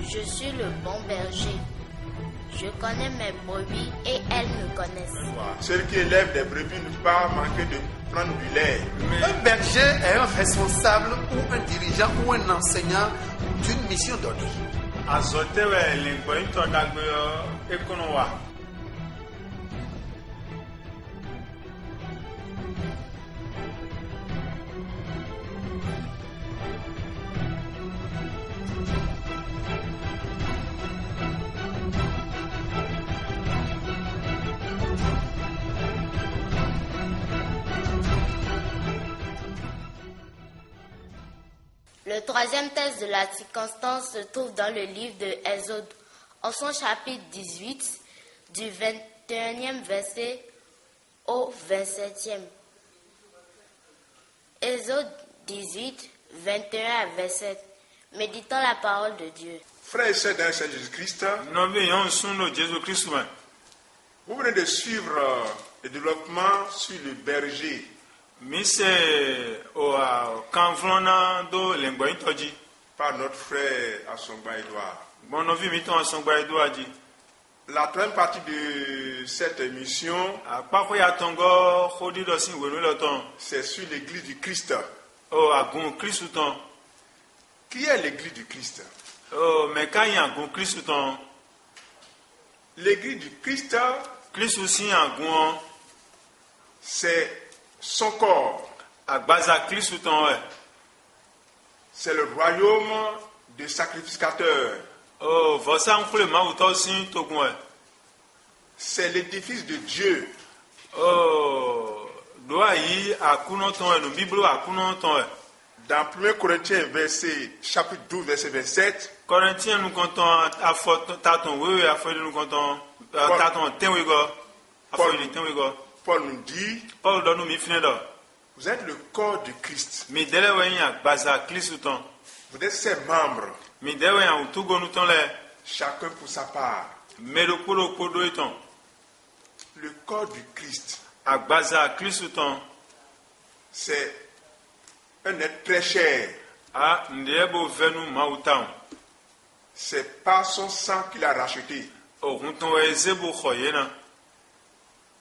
Je suis le bon berger. Je connais mes brebis et elles me connaissent. Celui qui élève des brebis ne peut pas manquer de prendre du lait. Un berger est un responsable ou un dirigeant ou un enseignant d'une mission donnée. Le troisième texte de la circonstance se trouve dans le livre de Exode, en son chapitre 18, du 21e verset au 27e. Exode 18, 21 à 27. Méditons la parole de Dieu. Frères et sœurs dans le Seigneur Jésus-Christ, vous venez de suivre le développement sur le berger. Par notre frère Assongba Edouard. La troisième partie de cette émission, c'est sur l'église du Christ. Qui est l'église du Christ? L'église du Christ, c'est son corps. C'est le royaume des sacrificateurs. C'est l'édifice de Dieu. Dans 1 Corinthiens chapitre 12, verset 27, Paul nous dit, vous êtes le corps de Christ. Vous êtes ses membres. Chacun pour sa part. Le corps du Christ, c'est un être très cher. C'est par son sang qu'il a racheté.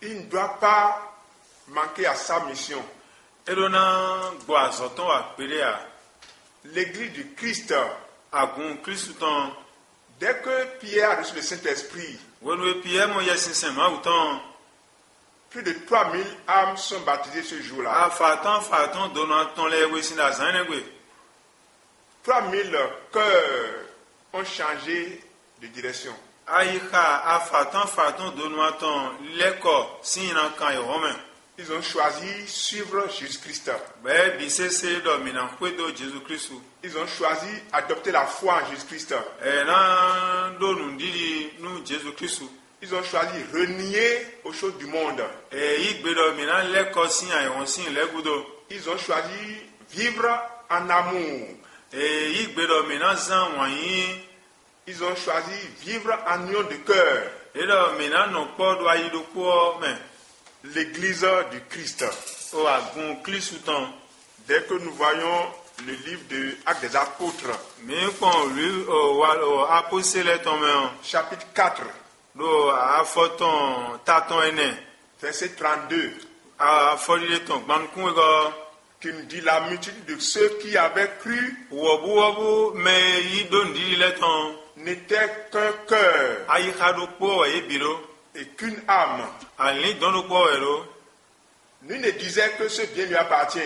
Il ne doit pas manquer à sa mission. L'église du Christ, dès que Pierre a reçu le Saint-Esprit, plus de 3000 âmes sont baptisées ce jour-là. 3000 cœurs ont changé de direction. Ils ont choisi suivre Jésus-Christ. Ils ont choisi adopter la foi en Jésus-Christ. Ils ont choisi renier aux choses du monde. Ils ont choisi vivre en amour. Ils ont choisi vivre en union de cœur. L'église du Christ. Dès que nous voyons le livre de Actes des Apôtres, chapitre 4, verset 32, qui nous dit la multitude de ceux qui avaient cru n'était qu'un cœur et qu'une âme. Nul ne disait que ce bien lui appartient.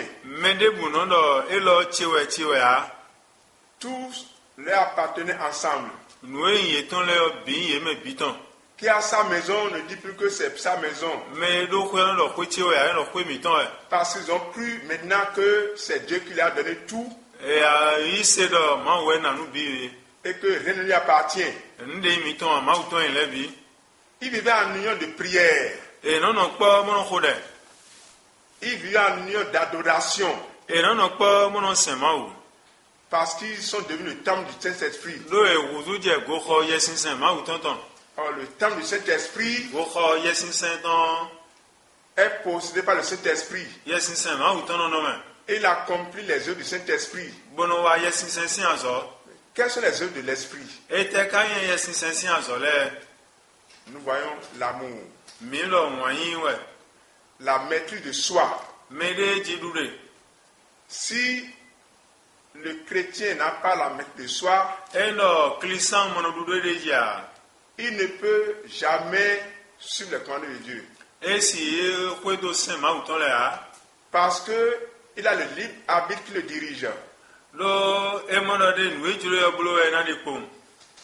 Tous leur appartenaient ensemble. Qui a sa maison ne dit plus que c'est sa maison. Parce qu'ils ont cru maintenant que c'est Dieu qui leur a donné tout. Et que rien ne lui appartient. Il vivait en union de prière. Il vivait en union d'adoration. Parce qu'ils sont devenus le temple du Saint-Esprit. Or, le temple du Saint-Esprit est possédé par le Saint-Esprit. Et il accomplit les œuvres du Saint-Esprit. Quelles sont les œuvres de l'esprit? Nous voyons l'amour, la maîtrise de soi. Si le chrétien n'a pas la maîtrise de soi, il ne peut jamais suivre les commandements de Dieu. Parce qu'il a le libre arbitre qui le dirige.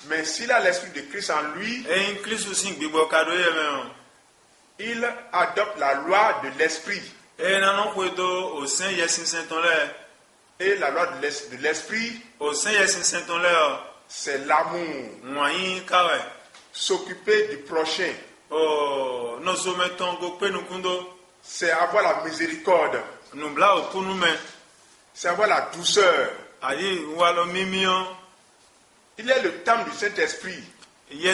Mais s'il a l'esprit de Christ en lui, il adopte la loi de l'esprit. Et la loi de l'esprit, c'est l'amour. S'occuper du prochain. C'est avoir la miséricorde. C'est avoir la douceur. Il est le temps du Saint-Esprit. Et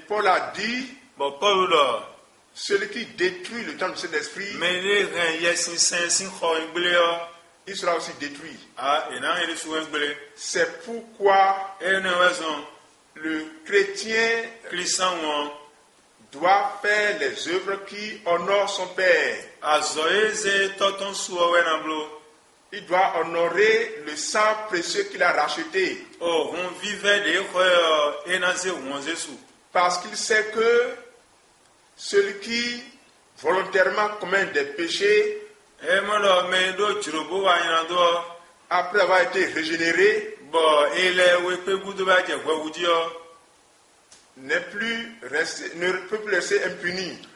Paul a dit, celui qui détruit le temps du Saint-Esprit, il sera aussi détruit. C'est pourquoi le chrétien doit faire les œuvres qui honorent son Père. Il doit honorer le sang précieux qu'il a racheté. Parce qu'il sait que celui qui volontairement commet des péchés, après avoir été régénéré, ne peut plus rester impuni.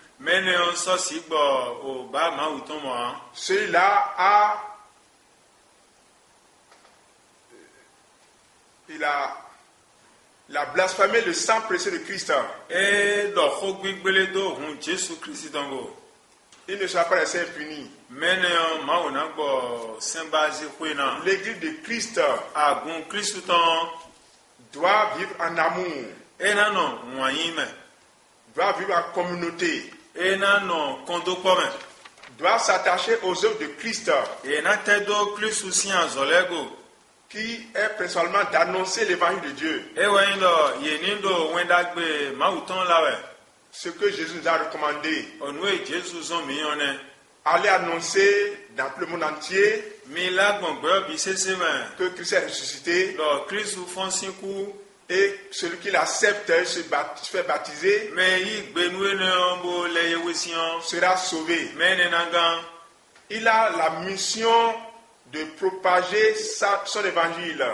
Celui-là il a blasphémé le sang précieux de Christ. Il ne sera pas resté impuni. L'église de Christ doit vivre en amour, doit vivre en communauté, doit s'attacher aux œuvres de Christ, qui est principalement d'annoncer l'évangile de Dieu. Ce que Jésus nous a recommandé. Aller annoncer dans tout le monde entier que Christ est ressuscité. Et celui qui l'accepte se fait baptiser sera sauvé. Il a la mission de propager son évangile.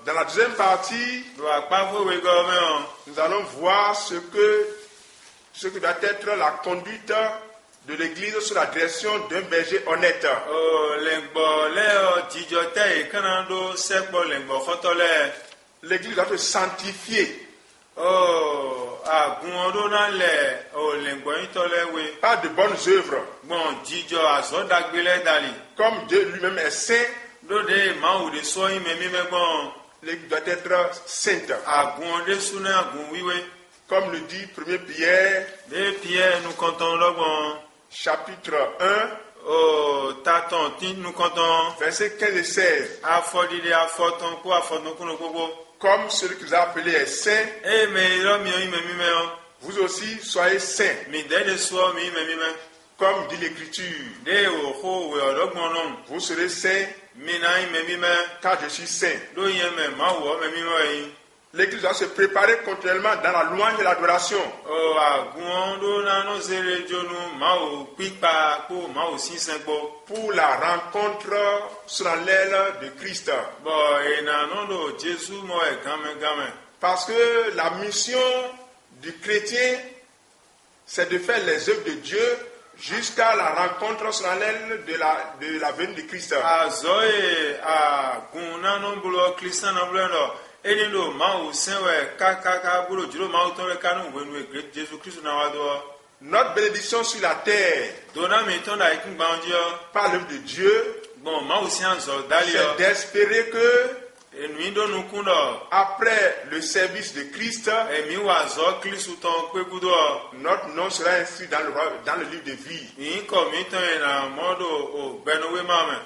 Dans la deuxième partie, nous allons voir ce que doit être la conduite de l'église sous la direction d'un berger honnête. L'église doit se sanctifier. Pas de bonnes œuvres. Comme Dieu lui-même est saint, l'église doit être sainte. Comme le dit 1 Pierre, chapitre 1, versets 15 et 16. Comme celui que vous avez appelé est saint, vous aussi soyez saints. Comme dit l'Écriture, vous serez saints car je suis saint. L'Église doit se préparer continuellement dans la louange et l'adoration. Pour la rencontre solennelle de Christ. Parce que la mission du chrétien, c'est de faire les œuvres de Dieu jusqu'à la rencontre solennelle de la venue de Christ. Notre bénédiction sur la terre par l'œuvre de Dieu, c'est d'espérer que Après le service de Christ, notre nom sera inscrit dans le livre de vie.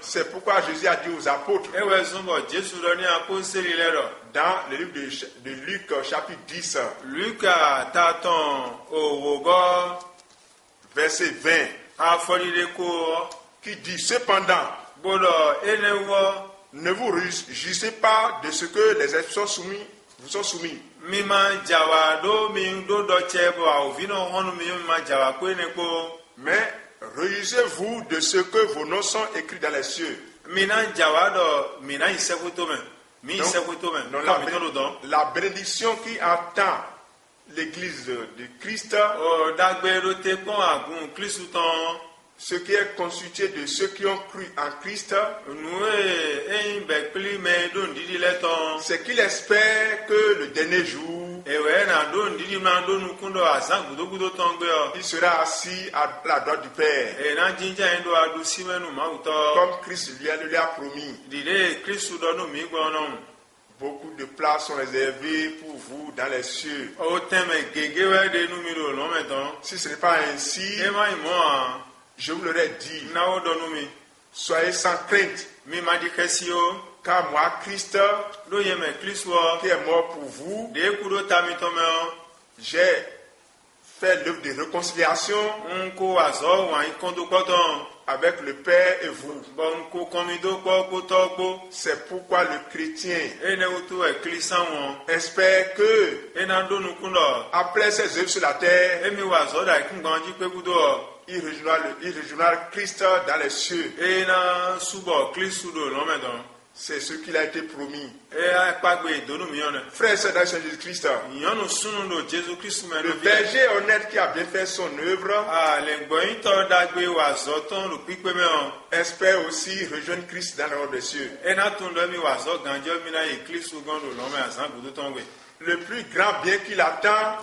C'est pourquoi Jésus a dit aux apôtres, dans le livre de Luc, chapitre 10, verset 20, qui dit, cependant, ne vous réjouissez pas de ce que les esprits vous sont soumis. Mais réjouissez-vous de ce que vos noms sont écrits dans les cieux. Donc, la bénédiction qui attend l'église de Christ, ce qui est constitué de ceux qui ont cru en Christ, c'est qu'il espère que le dernier jour, il sera assis à la droite du Père, comme Christ lui a promis. Beaucoup de places sont réservées pour vous dans les cieux. Si ce n'est pas ainsi, je vous l'aurais dit, soyez sans crainte, car moi, Christ, qui est mort pour vous, j'ai fait l'œuvre de réconciliation avec le Père et vous. C'est pourquoi le chrétien espère que, après ses œuvres sur la terre, il rejoindra Christ dans les cieux. C'est ce qu'il a été promis. Frères et sœurs dans Jésus-Christ, le berger honnête qui a bien fait son œuvre espère aussi rejoindre Christ dans le royaume des cieux. Le plus grand bien qu'il attend,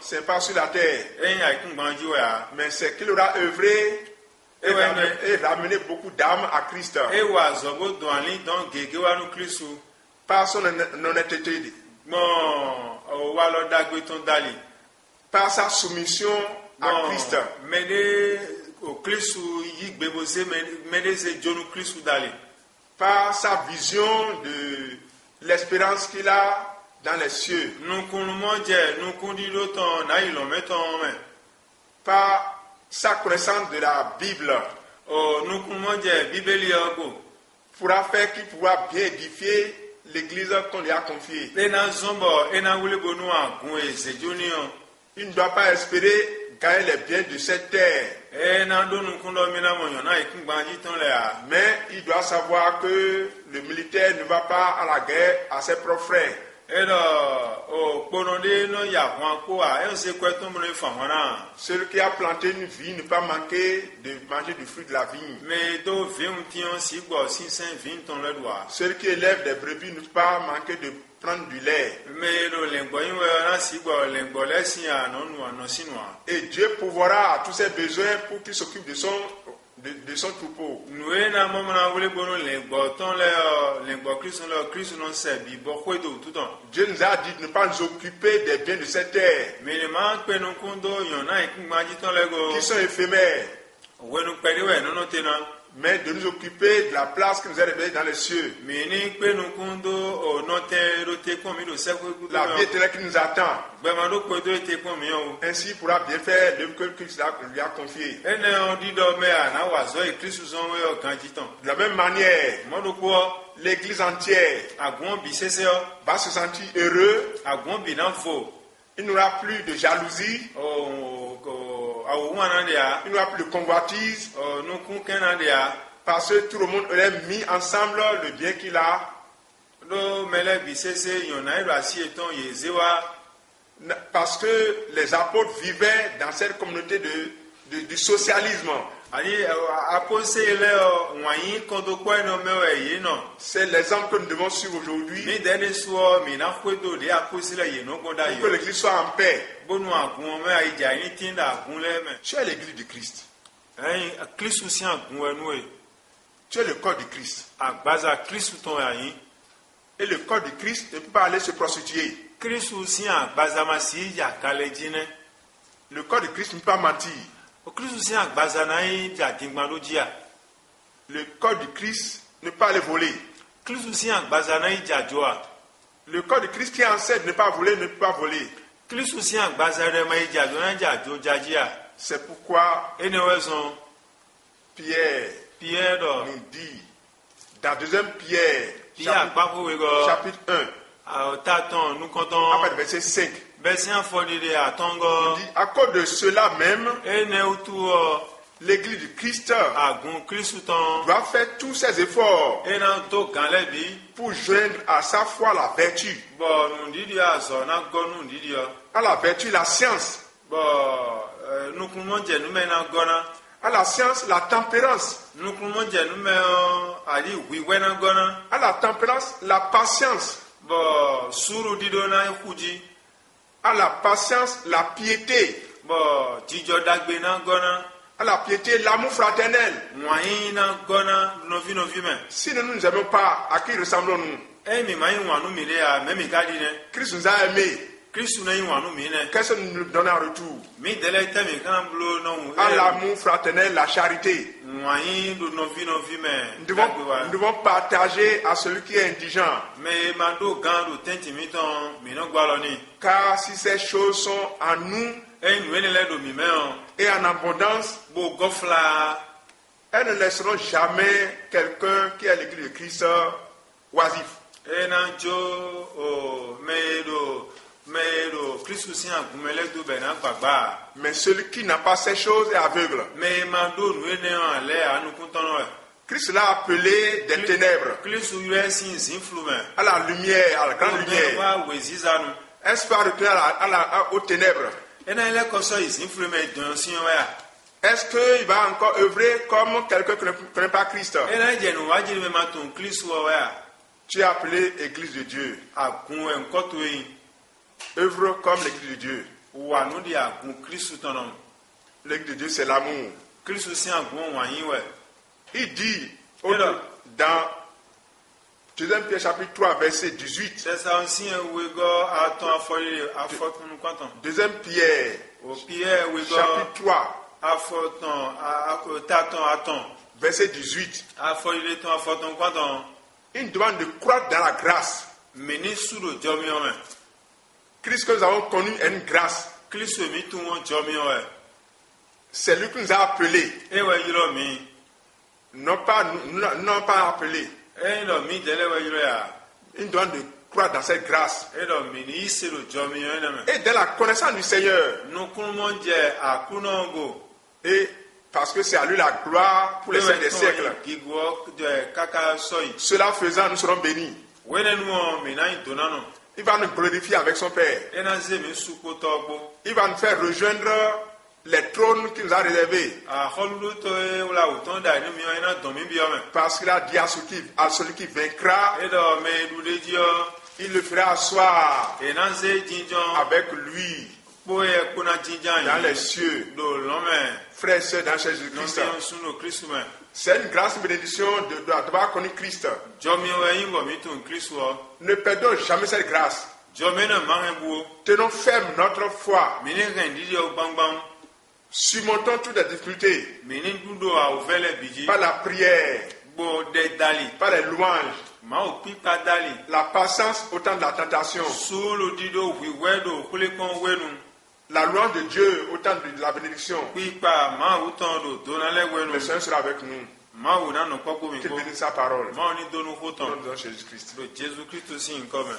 c'est pas sur la terre, mais c'est qu'il aura œuvré et ramené beaucoup d'âmes à Christ par son honnêteté, par sa soumission à Christ, par sa vision de l'espérance qu'il a dans les cieux, par sa connaissance de la Bible, pourra faire qu'il pourra bien édifier l'église qu'on lui a confiée. Il ne doit pas espérer gagner les biens de cette terre, mais il doit savoir que le militaire ne va pas à la guerre à ses propres frères. Celui qui a planté une vigne ne peut pas manquer de manger du fruit de la vigne. Celui qui élève des brebis ne peut pas manquer de prendre du lait. Et Dieu pourvoira à tous ses besoins pour qu'il s'occupe de son troupeau. Dieu nous a dit de ne pas nous occuper des biens de cette terre qui sont éphémères, mais de nous occuper de la place qui nous est révélée dans les cieux, la vie éternelle qui nous attend. Ainsi il pourra bien faire l'œuvre que Christ lui a confiée. De la même manière, l'église entière va se sentir heureux. Il n'y aura plus de jalousie. Il n'y aura plus de convoitise. Parce que tout le monde aurait mis ensemble le bien qu'il a. Parce que les apôtres vivaient dans cette communauté du socialisme. C'est l'exemple que nous devons suivre aujourd'hui pour que l'église soit en paix. Tu es l'église de Christ. Tu es le corps du Christ. Agbaza Kristu ton yayin. Et le corps du Christ ne peut pas aller se prostituer. Kristu si agbaza masi ya kalejine. Le corps du Christ ne peut pas mentir. O Kristu si agbaza na yi ja dingbalo dia. Le corps du Christ ne peut pas aller voler. Kristu si agbaza na yi ja joa. Le corps du Christ qui enseigne ne peut pas voler, ne peut pas voler. Kristu si agbaza re ma yi ja jo na ja jo jajia. C'est pourquoi Ene wezon Pierre nous dit dans 2 Pierre chapitre 1 taton nous comptons à partir du verset 5. Bersia fodide atongo. Il dit à cause de cela même Ene utu l'église du Christ agun Kristu ton doit faire tous ses efforts ena to kanlebi pour joindre à sa foi la vertu, bo nundidi aso na gonu ndidi à la vertu la science, bo nukumonje numena gona à la science la tempérance, nukumonje nume ali wiwena gona à la tempérance la patience, bo suru dido na kuji à la patience la piété, bo jijo dagbe na gona à la piété l'amour fraternel. moyen na gona novi men Si nous ne nous aimons pas, à qui ressemblons-nous? mi mai wanu mi le a memi kadine Christ nous a aimés. Kristu na yi wanu mi ne Qu'est-ce que nous nous donnons en retour? mi dele temi kan blo no À l'amour fraternel, la charité. moyen do novi men Nous devons partager à celui qui est indigent. me mando gando tenti mi ton mi no gwaloni Car si ces choses sont en nous nu ene le do mi me et en abondance, bo gofla elles ne laisseront jamais quelqu'un qui est l'église de Christ oisif. ena jo o medo Kristu si agumele do be na gbagba Mais celui qui n'a pas ces choses est aveugle. me mando nu ene ale anu kuntono Christ l'a appelé des ténèbres Kristu yure sin flume à la lumière, à la grande lumière. wa wezizanu Est-ce pas retourner aux ténèbres? ena ile koso isin flume don sin wa Est-ce qu'il va encore œuvrer comme quelqu'un qui ne connaît pas Christ? ena jenu wajiri me matun Kristu wa Tu es appelé Église de Dieu. agun enkoto yin Œuvre comme l'Église de Dieu. wa nu di agun Kristu tonon L'Église de Dieu, c'est l'amour. Kristu si agun wa yin we Il dit Alors, dans 2 Pierre chapitre 3, verset 18. c'est ça aussi we go aton afotun kwanton 2 Pierre o Pierre we go chapitre 3, afoton aton verset 18. afoyle ton afoton kwanton Il nous demande de croire dans la grâce. meni sudo jomi o me Christ que nous avons connu est une grâce. Kristu mi tu won jomi o C'est lui qui nous a appelés. e we yiro mi Non pas appelés. e lo mi dele we yiro ya Il nous demande de croire dans cette grâce. e lo mi ni isiro jomi o ene me Et dans la connaissance du Seigneur. nukun monje akunongo Et parce que c'est à lui la gloire pour les siècles des siècles. gigwo de kaka soyi Cela faisant, nous serons bénis. wene nu mi na donano Il va nous glorifier avec son Père. ena ze mi suko togbo Il va nous faire rejoindre les trônes qu'il nous a réservés. a holu to e la uton da ni mi o ena don mi bi o me Parce qu'il a dit à celui qui vaincra, e do me du de dio il le fera asseoir ena ze jinjon avec lui po e kuna jinjan dans les cieux. do lome Frères et sœurs dans Jésus-Christ. non suno Kristu me C'est une grâce, une bénédiction d'avoir connu Christ. jomi o yin go mi tun Kristu o Ne perdons jamais cette grâce. jomi na mangebu Tenons ferme notre foi. mi ni rendi dio gbangbang Surmontons toutes les difficultés mi ni dudo a ovele biji par la prière, gbo de dali par les louanges, ma o pipa dali la patience au temps de la tentation, sulu dido wiwedo kulikon wenu la louange de Dieu au temps de la bénédiction. pipa ma uton do donale Le wenu Seigneur sera avec nous. ma una no kpɔkpɔ mi Qu'il ko bénisse sa parole. ma ni donu ko Au tɔn nom de Jésus-Christ. do Jésus Christ si nkɔmɛ.